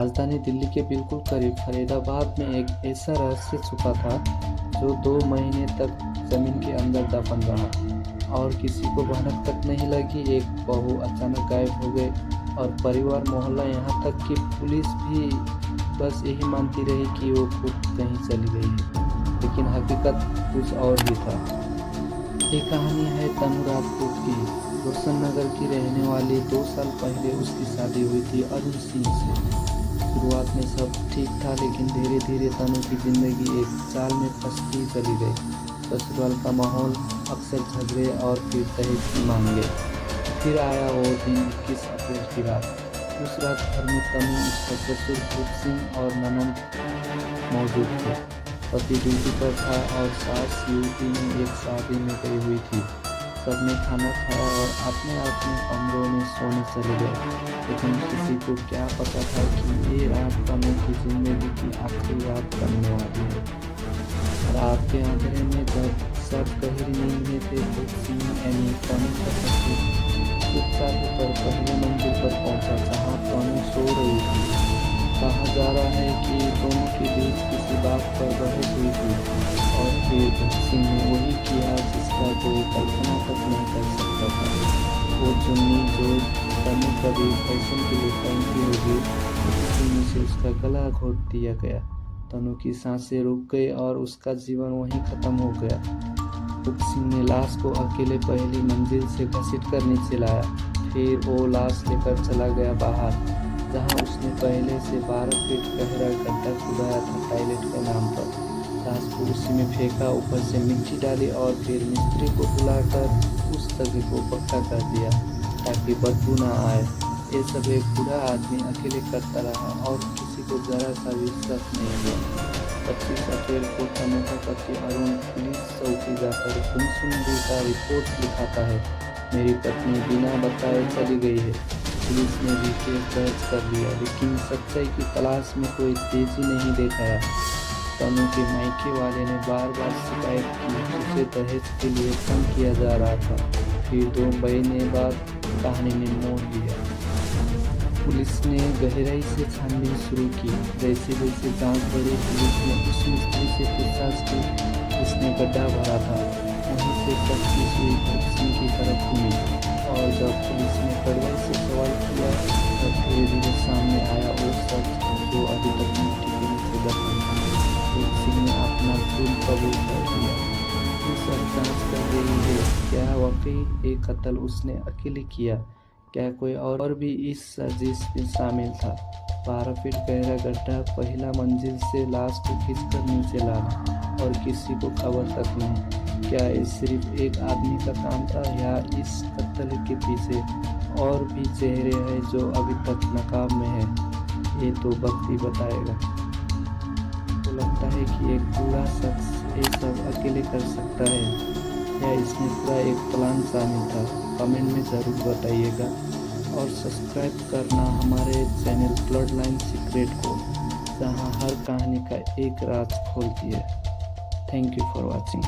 राजधानी दिल्ली के बिल्कुल करीब फरीदाबाद में एक ऐसा रहस्य छुपा था जो 2 महीने तक जमीन के अंदर दफन रहा और किसी को भनक तक नहीं लगी। एक बहू अचानक गायब हो गई और परिवार, मोहल्ला, यहाँ तक कि पुलिस भी बस यही मानती रही कि वो खुद कहीं चली गई है, लेकिन हकीकत कुछ और ही था। ये कहानी है तनु राजपूत की, रोशन नगर की रहने वाली। 2 साल पहले उसकी शादी हुई थी अरुण सिंह से। शुरुआत में सब ठीक था, लेकिन धीरे धीरे तनु की जिंदगी एक जाल में फंसती चली गई। ससुराल का माहौल, अक्सर झगड़े और फिर दहेज की मांगे। फिर आया वो दिन 21 अप्रैल की रात। उस रात घर में तनु, उसका ससुर भूप सिंह और ननद मौजूद थे। पति ड्यूटी पर था और सास यूपी में एक शादी में गई हुई थी। सबने खाना खाया और अपने अपने कमरों में सोने चले गए, लेकिन किसी को क्या पता था कि ये रात तनु की जिंदगी की आखिरी रात बनने वाली है। रात के अंधेरे में जब सब गहरी नींद में थे, भूप सिंह यानी तनु का ससुर चुपचाप ऊपर पहले मंजिल पर पहुंचा, जहाँ तनु सो रही थी। कहा जा रहा है कि दोनों के बीच किसी बात पर बहस हुई थी और फिर भूप सिंह ने वही किया जिसका कोई कल्पना तक नहीं कर सकता था। वो चुन्नी जो तनु कभी फैशन के लिए पहनती होगी, उसी से उसका गला घोट दिया गया। तनु की सांसें रुक गई और उसका जीवन वहीं खत्म हो गया। भूप सिंह ने लाश को अकेले पहली मंजिल से घसीट कर नीचे लाया। फिर वो लाश लेकर चला गया बाहर, जहां उसने पहले से 12 फीट गहरा गड्ढा खुदाया था टॉयलेट के नाम पर। लाश को उसी में फेंका, ऊपर से मिट्टी डाली और फिर मिस्त्री को बुलाकर उस जगह को पक्का कर दिया ताकि बदबू ना आए। ये सब एक बूढ़ा आदमी अकेले करता रहा और किसी को जरा सा विश्वास नहीं हुआ। 25 अप्रैल को तनु का पति अरुण पुलिस चौकी जाकर गुमसुम का रिपोर्ट लिखाता है। मेरी पत्नी बिना बताए चली गई है। पुलिस ने भी केस दर्ज कर लिया, लेकिन सच्चाई की तलाश में कोई तेजी नहीं दिखाया। तनु के मायके वाले ने बार बार शिकायत की, उसे दहेज के लिए तंग किया जा रहा था। फिर 2 महीने बाद कहानी ने मोड़ लिया। पुलिस ने गहराई से छानबीन शुरू की। जैसे जैसे जांच बढ़ी, पुलिस ने उस मिस्त्री से पूछताछ की जिसने गड्ढा भरा था। वहीं से तफ्तीश हुई, भूप सिंह की तरफ घूमी और जब पुलिस ने कड़वाई से सवाल किया तब धीरे धीरे सामने आया वो सच जो अभी तक मिट्टी के नीचे दफन था। भूप सिंह ने अपना जुर्म कबूल कर दिया। पुलिस अब जांच कर रही है, क्या वाकई ये कत्ल उसने अकेले किया, क्या कोई और भी इस साजिश में शामिल था। 12 फीट गहरा गड्ढा, पहला मंजिल से लाश को खींचकर नीचे लाना और किसी को खबर तक नहीं। क्या ये सिर्फ एक आदमी का काम था या इस कत्ल के पीछे और भी चेहरे हैं जो अभी तक नकाब में है? ये तो वक्त ही बताएगा। तो लगता है कि एक बूढ़ा शख्स ये सब अकेले कर सकता है या इसमें पूरा एक प्लान शामिल था? कमेंट में ज़रूर बताइएगा और सब्सक्राइब करना हमारे चैनल ब्लड लाइन सीक्रेट को, जहां हर कहानी का एक राज खोलती है। Thank you for watching.